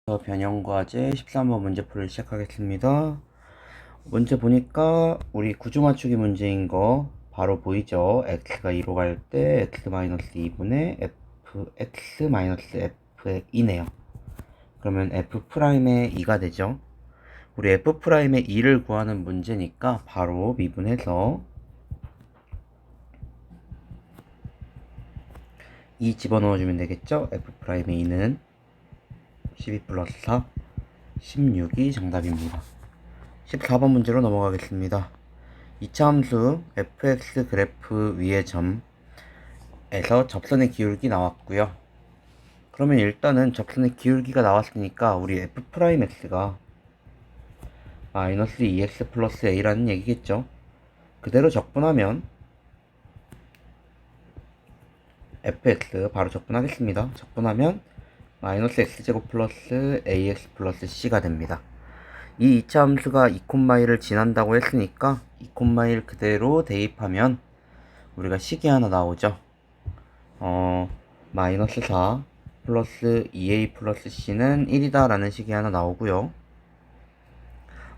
변형과제 13번 문제풀이를 시작하겠습니다. 문제 보니까 우리 구조 맞추기 문제인 거 바로 보이죠? x가 2로 갈 때 x-2분의 fx-f의 2네요. 그러면 f'의 2가 되죠. 우리 f'의 2를 구하는 문제니까 바로 미분해서 2 집어넣어주면 되겠죠? f'의 2는 12 플러스 4, 16이 정답입니다. 14번 문제로 넘어가겠습니다. 이차 함수 fx 그래프 위의 점에서 접선의 기울기 나왔고요. 그러면 일단은 접선의 기울기가 나왔으니까 우리 f'x가 마이너스 2x 플러스 a라는 얘기겠죠. 그대로 적분하면 fx 바로 적분하겠습니다. 적분하면 마이너스 x제곱 플러스 ax 플러스 c가 됩니다. 이 2차 함수가 2,1을 지난다고 했으니까 2,1 그대로 대입하면 우리가 식이 하나 나오죠. 마이너스 4 플러스 2a 플러스 c는 1이다 라는 식이 하나 나오고요.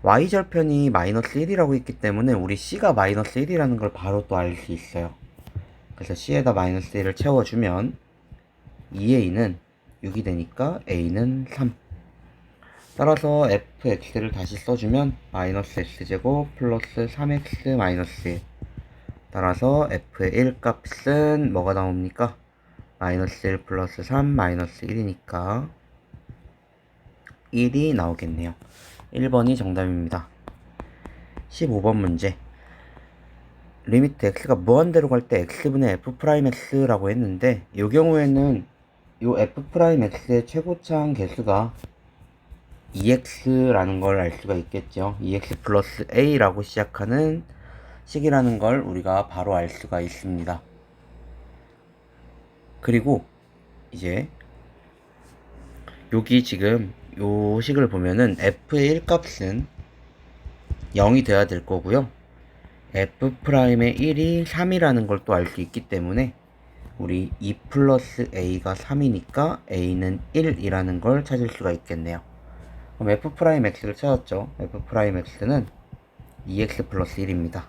y절편이 마이너스 1이라고 했기 때문에 우리 c가 마이너스 1이라는 걸 바로 또 알 수 있어요. 그래서 c에다 마이너스 1을 채워주면 2a는 6이 되니까 a는 3. 따라서 fx를 다시 써주면 마이너스 x제곱 플러스 3x 마이너스 1. 따라서 f의 1 값은 뭐가 나옵니까? 마이너스 1 플러스 3 마이너스 1이니까 1이 나오겠네요. 1번이 정답입니다. 15번 문제. 리미트 x가 무한대로 갈 때 x분의 f'x라고 했는데 이 경우에는 이 f'x의 최고차항 개수가 2x라는 걸 알 수가 있겠죠. 2x 플러스 a라고 시작하는 식이라는 걸 우리가 바로 알 수가 있습니다. 그리고 이제 여기 지금 요 식을 보면은 f의 1 값은 0이 돼야 될 거고요. f'의 1이 3이라는 걸 또 알 수 있기 때문에 우리 2 플러스 a가 3이니까 a는 1이라는 걸 찾을 수가 있겠네요. 그럼 f'x를 찾았죠. f'x는 2x 플러스 1입니다.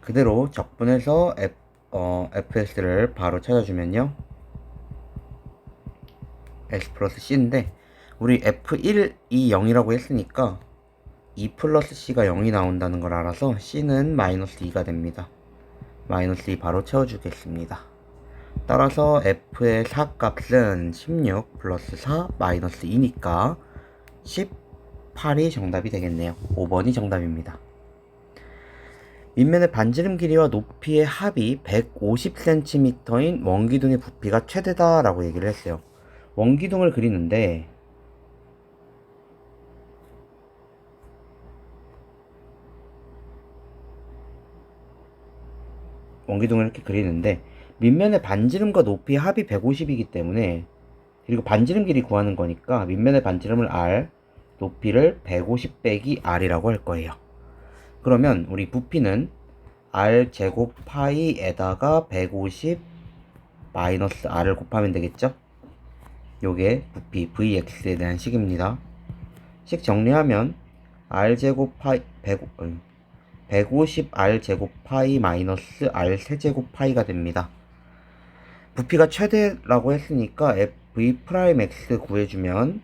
그대로 적분해서 fx를 바로 찾아주면요. x 플러스 c인데 우리 f1이 0이라고 했으니까 2 플러스 c가 0이 나온다는 걸 알아서 c는 마이너스 2가 됩니다. 마이너스 2 바로 채워주겠습니다. 따라서 f의 4 값은 16 플러스 4 마이너스 2니까 18이 정답이 되겠네요. 5번이 정답입니다. 밑면의 반지름 길이와 높이의 합이 150cm인 원기둥의 부피가 최대다 라고 얘기를 했어요. 원기둥을 그리는데 원기둥을 이렇게 그리는데 밑면의 반지름과 높이의 합이 150이기 때문에 그리고 반지름 길이 구하는 거니까 밑면의 반지름을 r, 높이를 150 빼기 r이라고 할 거예요. 그러면 우리 부피는 r 제곱 파이에다가 150 마이너스 r을 곱하면 되겠죠? 요게 부피 vx에 대한 식입니다. 식 정리하면 r 제곱 파이 150 r 제곱 파이 마이너스 r 세제곱 파이가 됩니다. 부피가 최대라고 했으니까 v 프라임 x 구해주면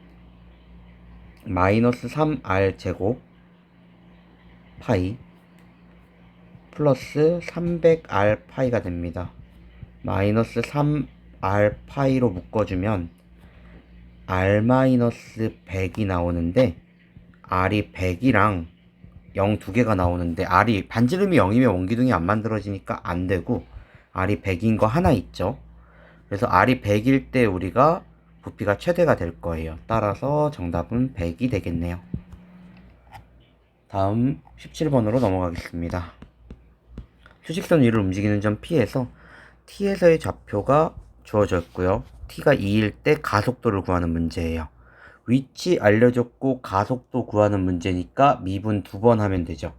마이너스 3r 제곱 파이 플러스 300r 파이가 됩니다. 마이너스 3r 파이로 묶어주면 r 마이너스 100이 나오는데 r이 100이랑 0 두 개가 나오는데 r이 반지름이 0이면 원기둥이 안 만들어지니까 안 되고 r이 100인 거 하나 있죠. 그래서 r이 100일 때 우리가 부피가 최대가 될 거예요. 따라서 정답은 100이 되겠네요. 다음 17번으로 넘어가겠습니다. 수직선 위를 움직이는 점 P에서 T에서의 좌표가 주어져 있고요. T가 2일 때 가속도를 구하는 문제예요. 위치 알려줬고 가속도 구하는 문제니까 미분 2번 하면 되죠.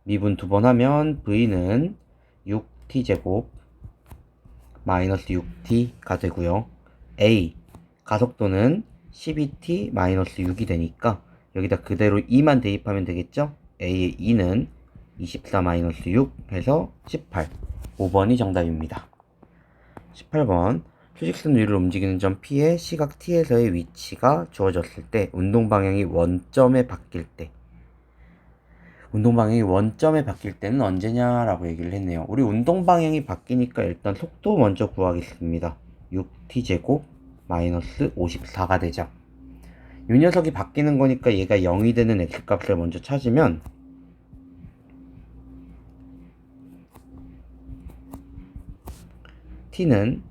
미분 2번 하면 V는 6T제곱 마이너스 6T가 되고요. A 가속도는 12t-6이 되니까 여기다 그대로 2만 대입하면 되겠죠? a의 2는 24-6 해서 18. 5번이 정답입니다. 18번. 휴직선 위를 움직이는 점 P의 시각 T에서의 위치가 주어졌을 때 운동 방향이 원점에 바뀔 때, 운동 방향이 원점에 바뀔 때는 언제냐라고 얘기를 했네요. 우리 운동 방향이 바뀌니까 일단 속도 먼저 구하겠습니다. 6t제곱 마이너스 54가 되죠. 이 녀석이 바뀌는 거니까 얘가 0이 되는 x값을 먼저 찾으면 t는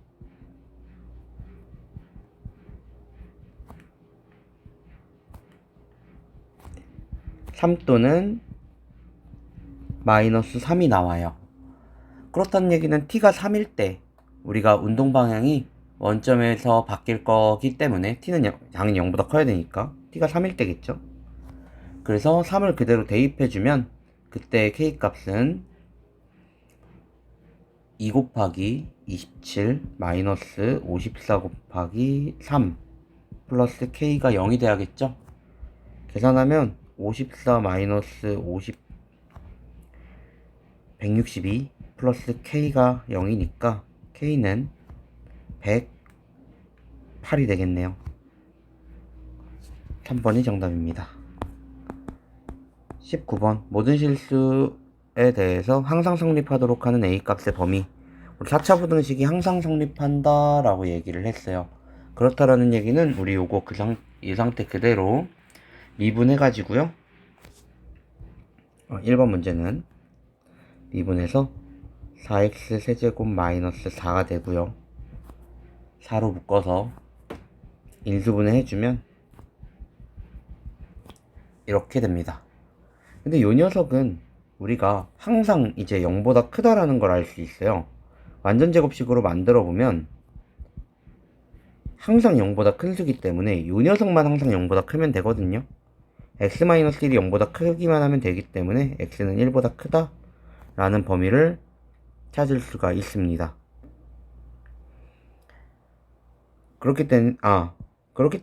3 또는 마이너스 3이 나와요. 그렇다는 얘기는 t가 3일 때 우리가 운동 방향이 원점에서 바뀔 거기 때문에 t는 당연히 0보다 커야 되니까 t가 3일 때겠죠. 그래서 3을 그대로 대입해주면 그때 k 값은 2 곱하기 27 마이너스 54 곱하기 3 플러스 k가 0이 돼야겠죠. 계산하면 54 마이너스 50 162 플러스 k가 0이니까 k는 108이 되겠네요. 3번이 정답입니다. 19번. 모든 실수에 대해서 항상 성립하도록 하는 A값의 범위. 우리 4차 부등식이 항상 성립한다 라고 얘기를 했어요. 그렇다라는 얘기는 우리 요거 이 상태 그대로 미분해 가지고요. 1번 문제는 미분해서 4x 세제곱 마이너스 4가 되고요. 4로 묶어서 인수분해 해주면 이렇게 됩니다. 근데 이 녀석은 우리가 항상 이제 0보다 크다라는 걸 알 수 있어요. 완전 제곱식으로 만들어 보면 항상 0보다 큰 수기 때문에 이 녀석만 항상 0보다 크면 되거든요. x-1이 0보다 크기만 하면 되기 때문에 x는 1보다 크다 라는 범위를 찾을 수가 있습니다. 그렇기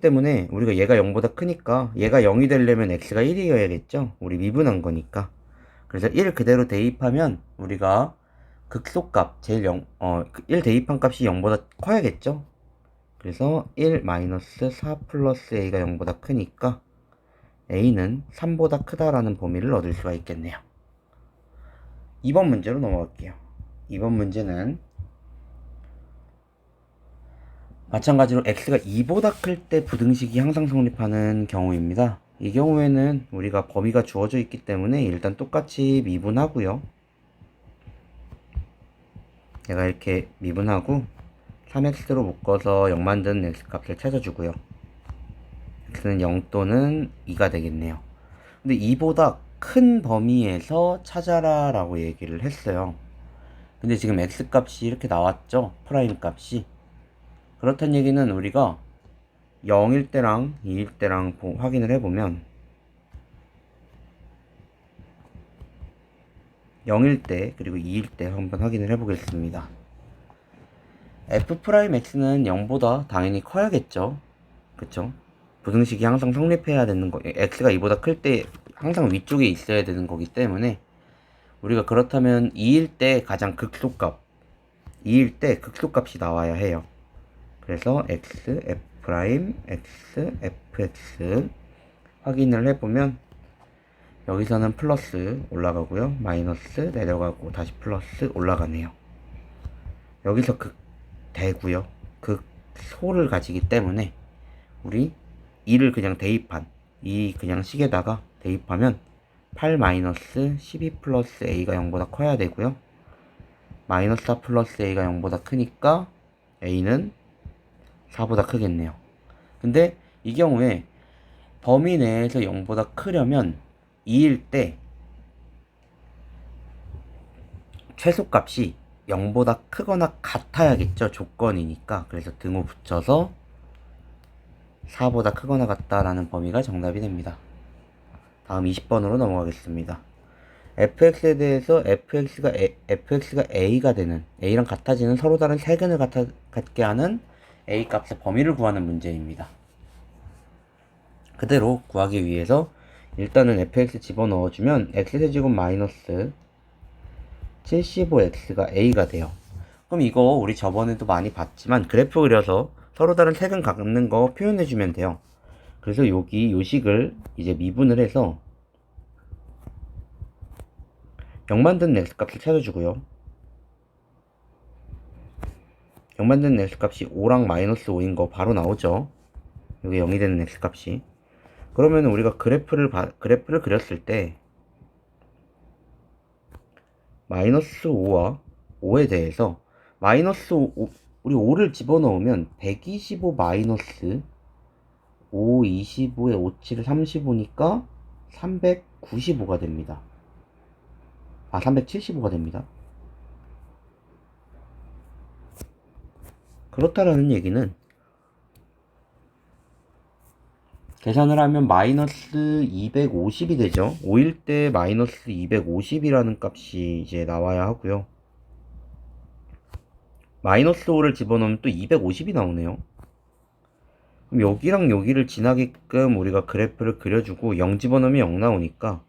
때문에 우리가 얘가 0보다 크니까 얘가 0이 되려면 x가 1이어야겠죠. 우리 미분한 거니까. 그래서 1 그대로 대입하면 우리가 극소값 1 대입한 값이 0보다 커야겠죠. 그래서 1-4 플러스 a가 0보다 크니까 a는 3보다 크다라는 범위를 얻을 수가 있겠네요. 2번 문제로 넘어갈게요. 2번 문제는 마찬가지로 x가 2보다 클 때 부등식이 항상 성립하는 경우입니다. 이 경우에는 우리가 범위가 주어져 있기 때문에 일단 똑같이 미분하고요. 내가 이렇게 미분하고 3x로 묶어서 0 만드는 x값을 찾아주고요. x는 0 또는 2가 되겠네요. 근데 2보다 큰 범위에서 찾아라 라고 얘기를 했어요. 근데 지금 x값이 이렇게 나왔죠. 프라임 값이. 그렇다는 얘기는 우리가 0일 때랑 2일 때랑 확인을 해보면 0일 때 그리고 2일 때 한번 확인을 해보겠습니다. f'x는 0보다 당연히 커야겠죠. 그쵸? 부등식이 항상 성립해야 되는 거, x가 2보다 클 때 항상 위쪽에 있어야 되는 거기 때문에 우리가 그렇다면 2일 때 가장 극소값, 2일 때 극소값이 나와야 해요. 그래서 x, f', x, fx 확인을 해보면 여기서는 플러스 올라가고요. 마이너스 내려가고 다시 플러스 올라가네요. 여기서 극대고요. 극소를 가지기 때문에 우리 2를 그냥 대입한 이 그냥 식에다가 대입하면 8-12 플러스 a가 0보다 커야 되고요. 마이너스 4 플러스 a가 0보다 크니까 a는 4보다 크겠네요. 근데 이 경우에 범위 내에서 0보다 크려면 2일 때 최소값이 0보다 크거나 같아야겠죠. 조건이니까. 그래서 등호 붙여서 4보다 크거나 같다라는 범위가 정답이 됩니다. 다음 20번으로 넘어가겠습니다. fx에 대해서 fx가 a가 되는, a랑 같아지는 서로 다른 세근을 같게 하는 a 값의 범위를 구하는 문제입니다. 그대로 구하기 위해서 일단은 fx 집어넣어주면 x세제곱 마이너스 75x가 a가 돼요. 그럼 이거 우리 저번에도 많이 봤지만 그래프 그려서 서로 다른 색은 갖는 거 표현해주면 돼요. 그래서 여기 요식을 이제 미분을 해서 0 만드는 x값을 찾아주고요. 0 만드는 x값이 5랑 마이너스 5인 거 바로 나오죠. 여기 0이 되는 x값이. 그러면 우리가 그래프를 그렸을 때 마이너스 5와 5에 대해서 마이너스 5, 우리 5를 집어넣으면 125 마이너스 5, 25에 5, 7, 35니까 395가 됩니다. 375가 됩니다. 그렇다라는 얘기는 계산을 하면 마이너스 250이 되죠. 5일 때 마이너스 250이라는 값이 이제 나와야 하고요. 마이너스 5를 집어넣으면 또 250이 나오네요. 그럼 여기랑 여기를 지나게끔 우리가 그래프를 그려주고 0 집어넣으면 0 나오니까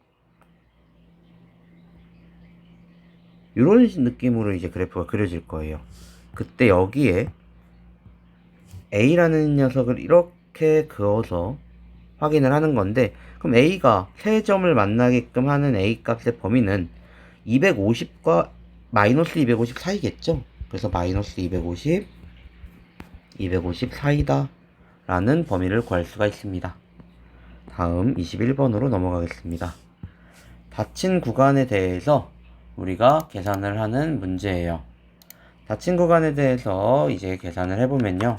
이런 느낌으로 이제 그래프가 그려질 거예요. 그때 여기에 A라는 녀석을 이렇게 그어서 확인을 하는 건데, 그럼 A가 세 점을 만나게끔 하는 A 값의 범위는 250과 마이너스 250 사이겠죠? 그래서 마이너스 250, 250 사이다 라는 범위를 구할 수가 있습니다. 다음 21번으로 넘어가겠습니다. 닫힌 구간에 대해서 우리가 계산을 하는 문제예요. 닫힌 구간에 대해서 이제 계산을 해보면요.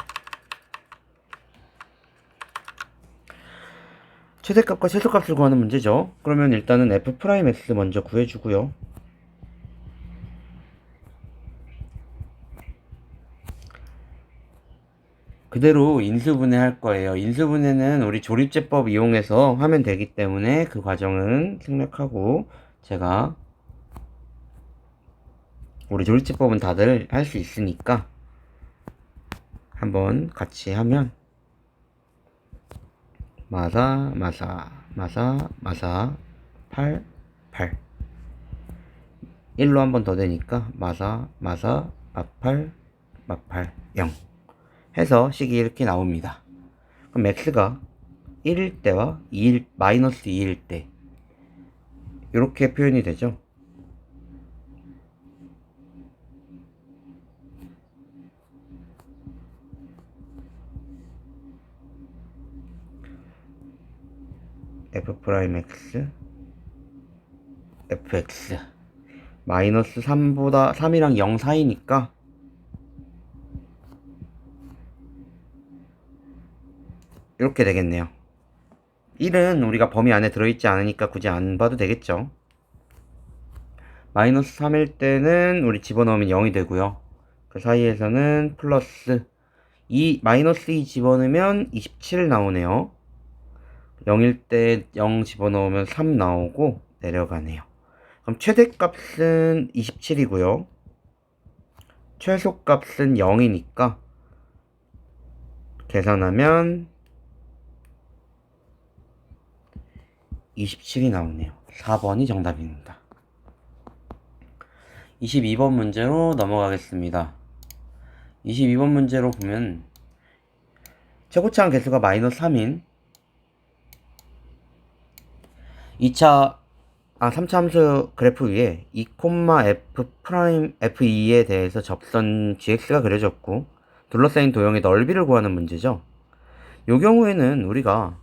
최대값과 최소값을 구하는 문제죠. 그러면 일단은 f'x 먼저 구해주고요. 그대로 인수분해 할 거예요. 인수분해는 우리 조립제법 이용해서 하면 되기 때문에 그 과정은 생략하고, 제가 우리 조립제법은 다들 할 수 있으니까 한번 같이 하면 마사 8 1로 한 번 더 되니까 마사 8 0 해서 식이 이렇게 나옵니다. 그럼 x가 1일 때와 마이너스 2일 때 이렇게 표현이 되죠. f'x fx 마이너스 3이랑 0 사이니까 이렇게 되겠네요. 1은 우리가 범위 안에 들어있지 않으니까 굳이 안 봐도 되겠죠. 마이너스 3일 때는 우리 집어넣으면 0이 되고요. 그 사이에서는 플러스 2, 마이너스 2 집어넣으면 27 나오네요. 0일 때 0 집어넣으면 3 나오고 내려가네요. 그럼 최대값은 27이고요. 최소값은 0이니까 계산하면 27이 나오네요. 4번이 정답입니다. 22번 문제로 넘어가겠습니다. 22번 문제로 보면 최고차항 개수가 마이너스 3인 3차 함수 그래프 위에 2, F', F2에 대해서 접선 gx가 그려졌고 둘러싸인 도형의 넓이를 구하는 문제죠. 이 경우에는 우리가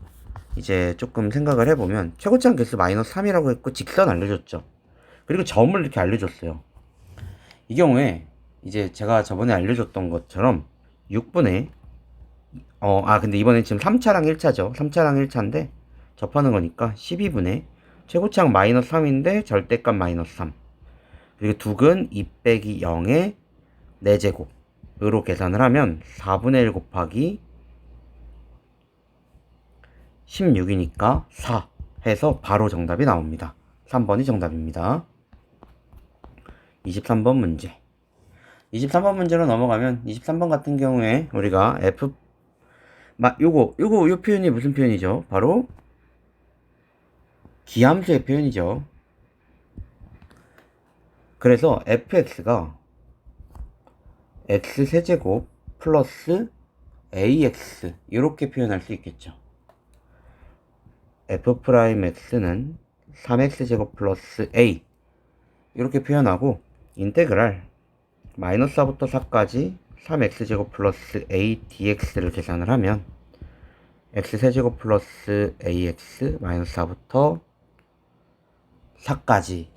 이제 조금 생각을 해보면 최고차항 개수 마이너스 3이라고 했고 직선 알려줬죠. 그리고 점을 이렇게 알려줬어요. 이 경우에 이제 제가 저번에 알려줬던 것처럼 6분의 근데 이번엔 지금 3차랑 1차죠. 3차랑 1차인데 접하는 거니까 12분의 최고차항 마이너스 3인데 절대값 마이너스 3 그리고 둑은 2 빼기 0의 4제곱으로 계산을 하면 4분의 1 곱하기 16이니까 4 해서 바로 정답이 나옵니다. 3번이 정답입니다. 23번 문제. 23번 문제로 넘어가면 23번 같은 경우에 우리가 요 표현이 무슨 표현이죠? 바로 기함수의 표현이죠. 그래서 fx가 x세제곱 플러스 ax 이렇게 표현할 수 있겠죠. f'x는 3x제곱 플러스 a 이렇게 표현하고 인테그랄 마이너스 4부터 4까지 3x제곱 플러스 a dx를 계산을 하면 x세제곱 플러스 ax 마이너스 4부터 4까지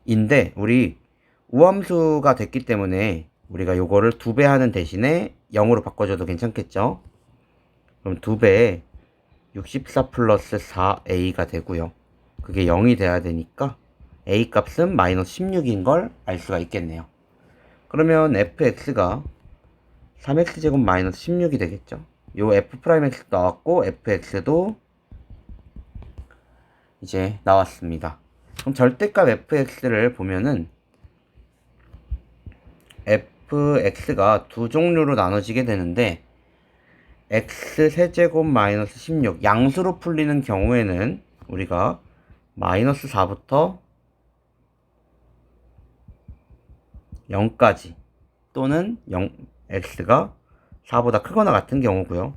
인데 우리 우함수가 됐기 때문에 우리가 요거를 2배 하는 대신에 0으로 바꿔줘도 괜찮겠죠. 그럼 2배에 64 플러스 4a가 되고요. 그게 0이 돼야 되니까 a 값은 마이너스 16인 걸 알 수가 있겠네요. 그러면 fx가 3x제곱 마이너스 16이 되겠죠. 요 f'x도 나왔고 fx도 이제 나왔습니다. 그럼 절대값 fx를 보면은 fx가 두 종류로 나눠지게 되는데 x세제곱 마이너스 16 양수로 풀리는 경우에는 우리가 마이너스 4부터 0까지 또는 x가 4보다 크거나 같은 경우고요.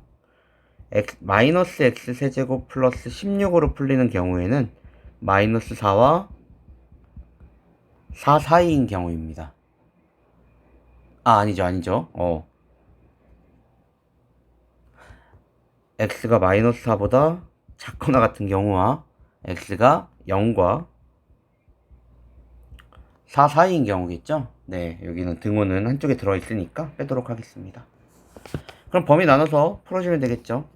마이너스 x세제곱 플러스 16으로 풀리는 경우에는 마이너스 4와 4 사이인 경우입니다. 아니죠. x가 마이너스 4보다 작거나 같은 경우와 x가 0과 4 사이인 경우겠죠? 네, 여기는 등호는 한쪽에 들어있으니까 빼도록 하겠습니다. 그럼 범위 나눠서 풀어주면 되겠죠?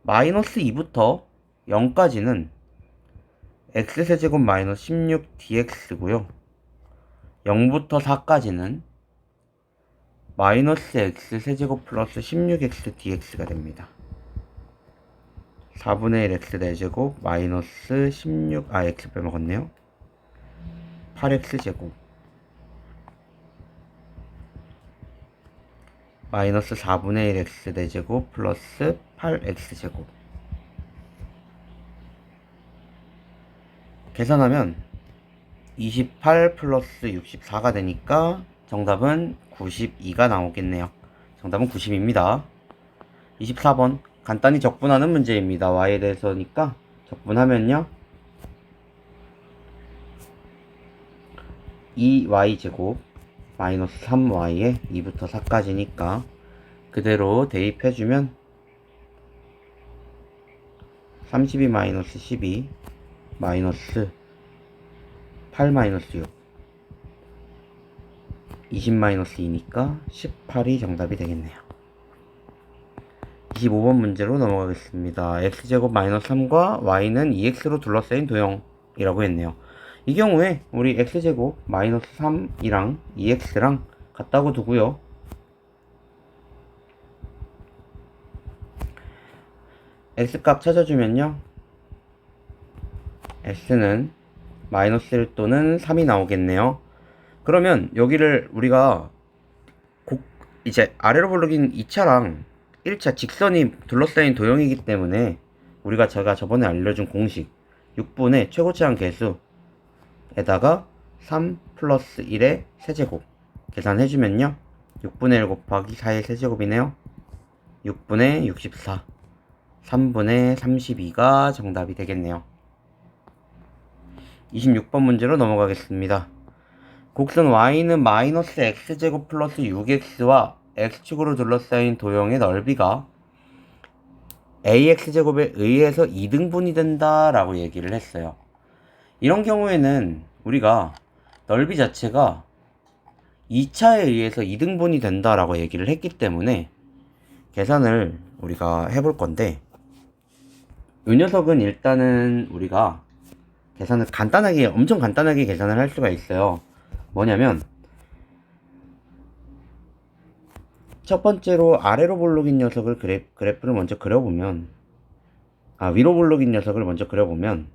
마이너스 2부터 0까지는 x세제곱 마이너스 16 dx고요. 0부터 4까지는 마이너스 x세제곱 플러스 16x dx가 됩니다. 4분의 1 x 4제곱 마이너스 16 x 빼먹었네요. 8x제곱 마이너스 4분의 1 x 4제곱 플러스 8x제곱 계산하면 28 플러스 64가 되니까 정답은 92가 나오겠네요. 정답은 90입니다. 24번 간단히 적분하는 문제입니다. y에 대해서니까 적분하면요 2y제곱 마이너스 3y에 2부터 4까지니까 그대로 대입해주면 32 마이너스 12 마이너스 8 마이너스 6 20 마이너스 2니까 18이 정답이 되겠네요. 25번 문제로 넘어가겠습니다. x제곱 마이너스 3과 y는 2x로 둘러싸인 도형이라고 했네요. 이 경우에 우리 x제곱 마이너스 3이랑 2x랑 같다고 두고요. x값 찾아주면요 x는 마이너스 1 또는 3이 나오겠네요. 그러면 여기를 우리가 이제 아래로 볼록인 2차랑 1차 직선이 둘러싸인 도형이기 때문에 우리가 제가 저번에 알려준 공식 6분의 최고차항 계수에다가 3 플러스 1의 세제곱 계산해주면요 6분의 1 곱하기 4의 세제곱이네요. 6분의 64 3분의 32가 정답이 되겠네요. 26번 문제로 넘어가겠습니다. 곡선 y는 마이너스 x제곱 플러스 6x와 x축으로 둘러싸인 도형의 넓이가 ax제곱에 의해서 2등분이 된다 라고 얘기를 했어요. 이런 경우에는 우리가 넓이 자체가 2차에 의해서 2등분이 된다 라고 얘기를 했기 때문에 계산을 우리가 해볼 건데 이 녀석은 일단은 우리가 계산을 엄청 간단하게 계산을 할 수가 있어요. 뭐냐면 첫 번째로 아래로 볼록인 녀석을 그래프를 먼저 그려보면 위로 볼록인 녀석을 먼저 그려보면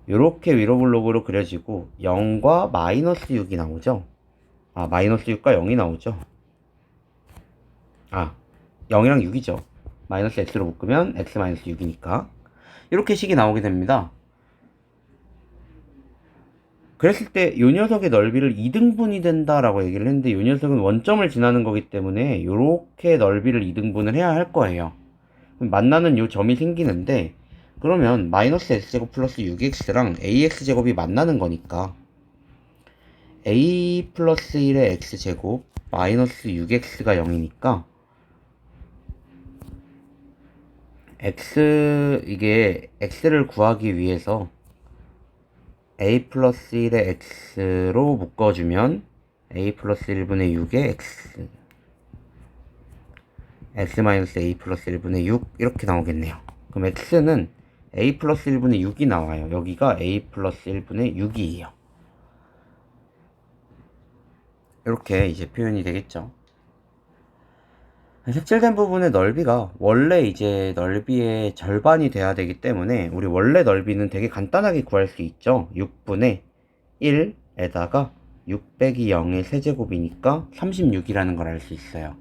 요렇게 위로 볼록으로 그려지고 0과 마이너스 6이 나오죠. 마이너스 6과 0이 나오죠. 0이랑 6이죠. 마이너스 x로 묶으면 x 마이너스 6이니까 이렇게 식이 나오게 됩니다. 그랬을 때 이 녀석의 넓이를 2등분이 된다라고 얘기를 했는데 이 녀석은 원점을 지나는 거기 때문에 이렇게 넓이를 2등분을 해야 할 거예요. 만나는 요 점이 생기는데 그러면 마이너스 x제곱 플러스 6x랑 ax제곱이 만나는 거니까 a 플러스 1의 x제곱 마이너스 6x가 0이니까 이게 x를 구하기 위해서 a 플러스 1의 x로 묶어주면 a 플러스 1분의 6의 x 마이너스 a 플러스 1분의 6 이렇게 나오겠네요. 그럼 x는 a 플러스 1분의 6이 나와요. 여기가 a 플러스 1분의 6이에요. 이렇게 이제 표현이 되겠죠. 색칠된 부분의 넓이가 원래 이제 넓이의 절반이 돼야 되기 때문에 우리 원래 넓이는 되게 간단하게 구할 수 있죠. 6분의 1에다가 6 빼기 0의 세제곱이니까 36이라는 걸 알 수 있어요.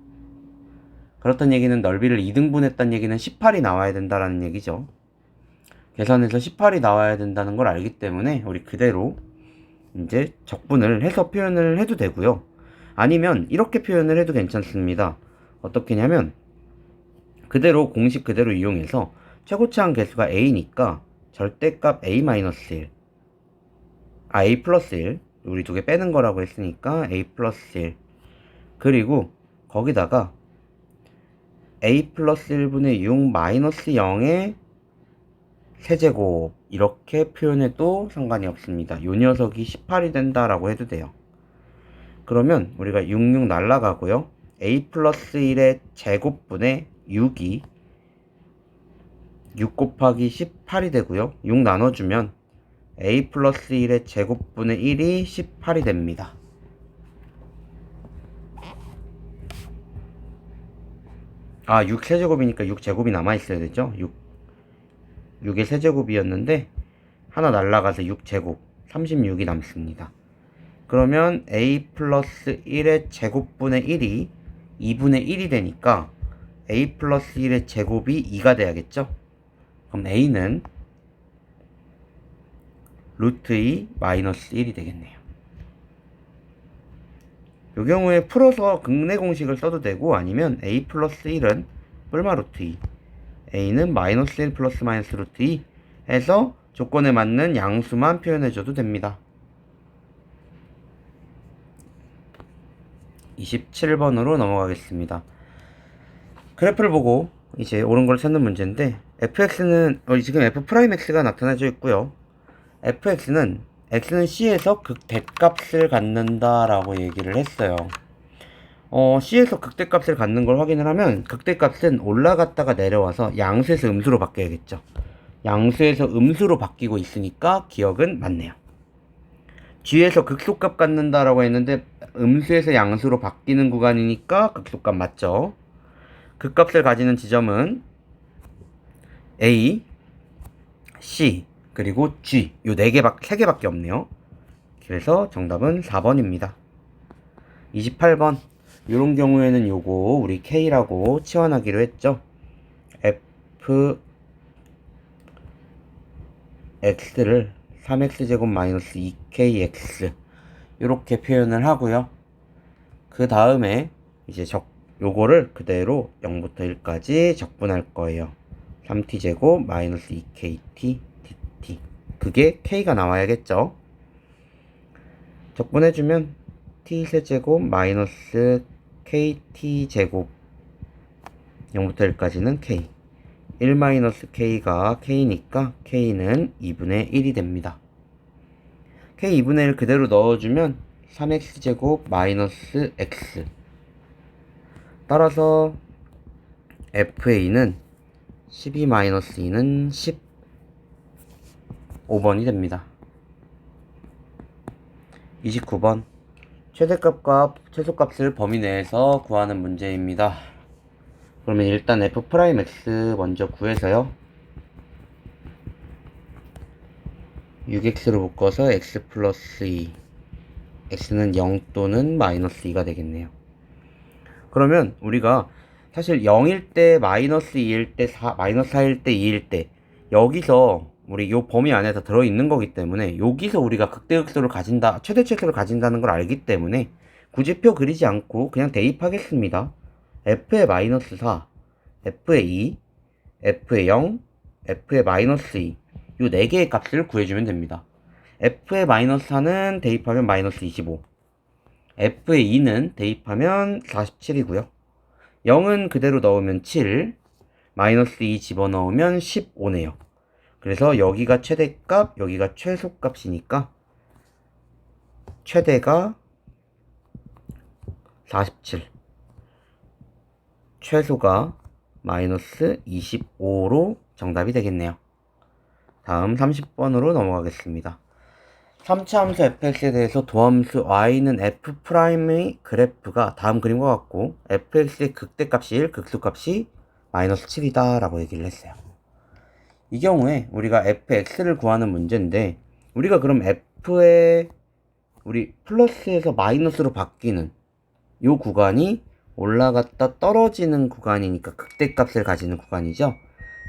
그렇단 얘기는 넓이를 2등분 했다는 얘기는 18이 나와야 된다라는 얘기죠. 계산해서 18이 나와야 된다는 걸 알기 때문에 우리 그대로 이제 적분을 해서 표현을 해도 되고요. 아니면 이렇게 표현을 해도 괜찮습니다. 어떻게 냐면 그대로 공식 그대로 이용해서 최고차항 개수가 a니까 절대값 a-1 a 플러스 1 우리 두 개 빼는 거라고 했으니까 a 플러스 1 그리고 거기다가 a 플러스 1분의 6 마이너스 0의 세제곱 이렇게 표현해도 상관이 없습니다. 요 녀석이 18이 된다라고 해도 돼요. 그러면 우리가 66 날라가고요. a 플러스 1의 제곱분의 6이 6 곱하기 18이 되고요. 6 나눠주면 a 플러스 1의 제곱분의 1이 18이 됩니다. 아, 6 세제곱이니까 6 제곱이 남아있어야 되죠. 6의 세제곱이었는데 하나 날라가서 6 제곱 36이 남습니다. 그러면 a 플러스 1의 제곱분의 1이 2분의 1이 되니까 a 플러스 1의 제곱이 2가 돼야겠죠. 그럼 a는 루트 2 마이너스 1이 되겠네요. 이 경우에 풀어서 극내 공식을 써도 되고 아니면 a 플러스 1은 뿔마 루트 2 a는 마이너스 1 플러스 마이너스 루트 2 해서 조건에 맞는 양수만 표현해줘도 됩니다. 27번으로 넘어가겠습니다. 그래프를 보고 이제 옳은 걸 찾는 문제인데 fx는 지금 f'x가 나타나져 있고요. fx는 x는 c에서 극대값을 갖는다 라고 얘기를 했어요. c에서 극대값을 갖는 걸 확인을 하면 극대값은 올라갔다가 내려와서 양수에서 음수로 바뀌어야겠죠. 양수에서 음수로 바뀌고 있으니까 기억은 맞네요. g에서 극소값 갖는다 라고 했는데 음수에서 양수로 바뀌는 구간이니까 극소값 맞죠. 극값을 가지는 지점은 a, c, 그리고 g 요 3개밖에 없네요. 그래서 정답은 4번입니다. 28번 요런 경우에는 요거 우리 k라고 치환하기로 했죠. f x를 3x제곱 마이너스 2kx 이렇게 표현을 하고요. 그 다음에 이제 요거를 그대로 0부터 1까지 적분할 거예요. 3t제곱 마이너스 2kt dt 그게 k가 나와야겠죠. 적분해주면 t세제곱 마이너스 kt제곱 0부터 1까지는 k 1 마이너스 k가 k니까 k는 2분의 1이 됩니다. k 2분의 1 그대로 넣어주면 3x제곱 마이너스 x 따라서 fa는 12 마이너스 2는 15번이 됩니다. 29번 최대값과 최소값을 범위 내에서 구하는 문제입니다. 그러면 일단 f'x 먼저 구해서요. 6x로 묶어서 x 플러스 2 x는 0 또는 마이너스 2가 되겠네요. 그러면 우리가 사실 0일 때, 마이너스 2일 때, 마이너스 4일 때, 2일 때 여기서 우리 요 범위 안에서 들어있는 거기 때문에 여기서 우리가 극대극소를 가진다, 최대최소를 가진다는 걸 알기 때문에 굳이 표 그리지 않고 그냥 대입하겠습니다. f의 마이너스 4, f의 2, f의 0, f의 마이너스 2 요 4개의 값을 구해주면 됩니다. f의 마이너스 4는 대입하면 마이너스 25, f의 2는 대입하면 47이고요. 0은 그대로 넣으면 7, 마이너스 2 집어넣으면 15네요. 그래서 여기가 최대값, 여기가 최소값이니까 최대가 47, 최소가 마이너스 25로 정답이 되겠네요. 다음 30번으로 넘어가겠습니다. 3차 함수 fx에 대해서 도함수 y는 f'의 그래프가 다음 그림과 같고 fx의 극대값이 1, 극소값이 마이너스 7이다 라고 얘기를 했어요. 이 경우에 우리가 fx를 구하는 문제인데 우리가 그럼 f의 우리 플러스에서 마이너스로 바뀌는 이 구간이 올라갔다 떨어지는 구간이니까 극대값을 가지는 구간이죠.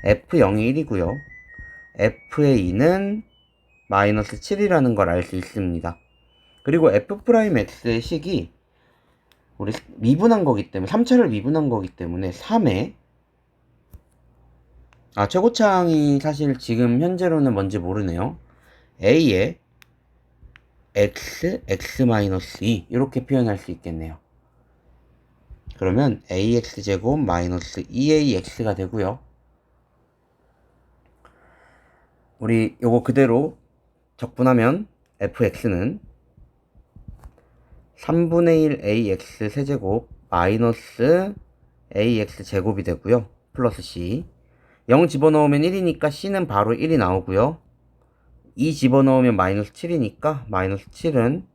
f0이 1이고요. f의 2는 마이너스 7이라는 걸 알 수 있습니다. 그리고 f'x의 식이 우리 미분한 거기 때문에 3차를 미분한 거기 때문에 3에 최고차항이 사실 지금 현재로는 뭔지 모르네요. a에 x 이렇게 표현할 수 있겠네요. 그러면 ax제곱 마이너스 2ax가 되고요. 우리 요거 그대로 적분하면 fx는 3분의 1 ax 세제곱 마이너스 ax 제곱이 되고요. 플러스 c 0 집어넣으면 1이니까 c는 바로 1이 나오고요. 2 집어넣으면 마이너스 7이니까 마이너스 7은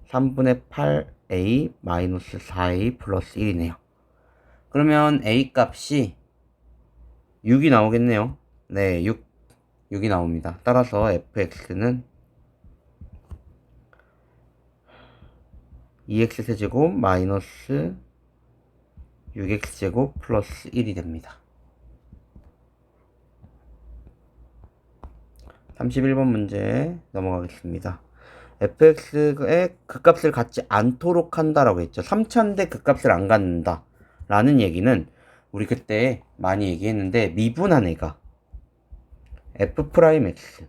3분의 8a 마이너스 4a 플러스 1이네요. 그러면 a 값이 6이 나오겠네요. 네, 6이 나옵니다. 따라서 fx는 2x 세제곱 마이너스 6x 제곱 플러스 1이 됩니다. 31번 문제 넘어가겠습니다. fx의 극값을 갖지 않도록 한다라고 했죠. 3차인데 극값을 안 갖는다 라는 얘기는 우리 그때 많이 얘기했는데 미분한 애가 f'x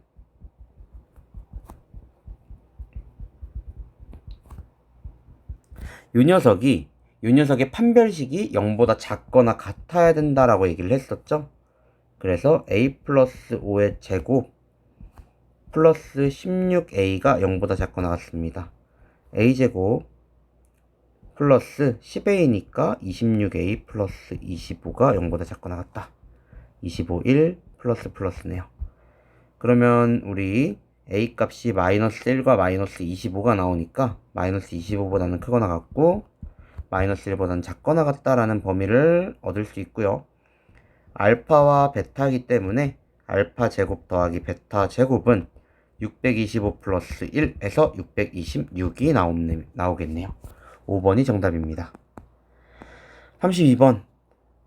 요 녀석의 판별식이 0보다 작거나 같아야 된다라고 얘기를 했었죠. 그래서 a 플러스 5의 제곱 플러스 16a가 0보다 작거나 같습니다. a제곱 플러스 10a니까 26a 플러스 25가 0보다 작거나 같다. 25, 1 플러스 플러스네요. 그러면 우리 a 값이 마이너스 1과 마이너스 25가 나오니까 마이너스 25보다는 크거나 같고 마이너스 1보다는 작거나 같다라는 범위를 얻을 수 있고요. 알파와 베타이기 때문에 알파 제곱 더하기 베타 제곱은 625 플러스 1에서 626이 나오겠네요. 5번이 정답입니다. 32번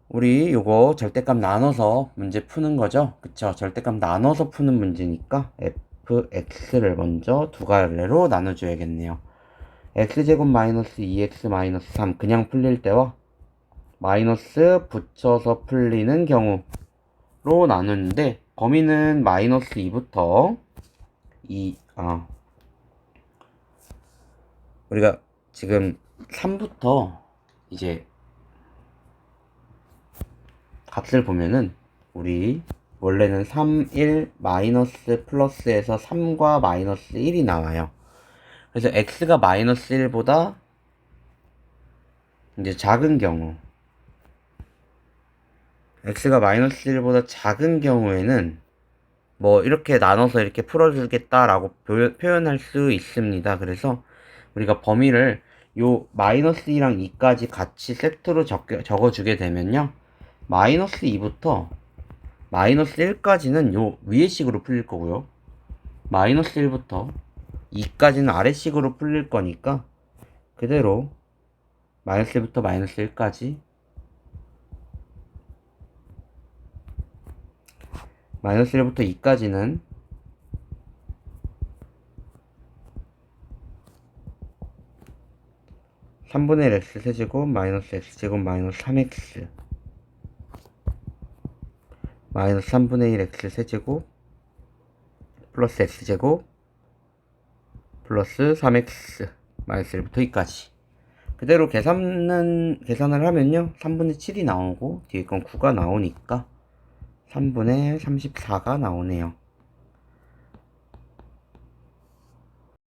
우리 요거 절대값 나눠서 문제 푸는 거죠. 그쵸? 절대값 나눠서 푸는 문제니까 fx를 먼저 두 갈래로 나눠줘야겠네요. x제곱 마이너스 2x 마이너스 3 그냥 풀릴 때와 마이너스 붙여서 풀리는 경우로 나누는데 범위는 마이너스 2부터 우리가 지금 3부터 이제 값을 보면은 우리 원래는 3, 1, 마이너스 플러스에서 3과 마이너스 1이 나와요. 그래서 x가 마이너스 1보다 이제 작은 경우 x가 마이너스 1보다 작은 경우에는 뭐 이렇게 나눠서 이렇게 풀어주겠다라고 표현할 수 있습니다. 그래서 우리가 범위를 요 마이너스 2랑 2까지 같이 세트로 적어주게 되면요. 마이너스 2부터 마이너스 1까지는 요 위의 식으로 풀릴 거고요. 마이너스 1부터 2까지는 아래 식으로 풀릴 거니까 그대로 마이너스 1부터 마이너스 1까지 마이너스 1부터 2까지는 3분의 1 x 세제곱 마이너스 x제곱 마이너스 3x 마이너스 3분의 1 x 세제곱 플러스 x제곱 플러스 3x 마이너스 1부터 2까지 그대로 계산을 하면요 3분의 7이 나오고 뒤에 건 9가 나오니까 3분의 34가 나오네요.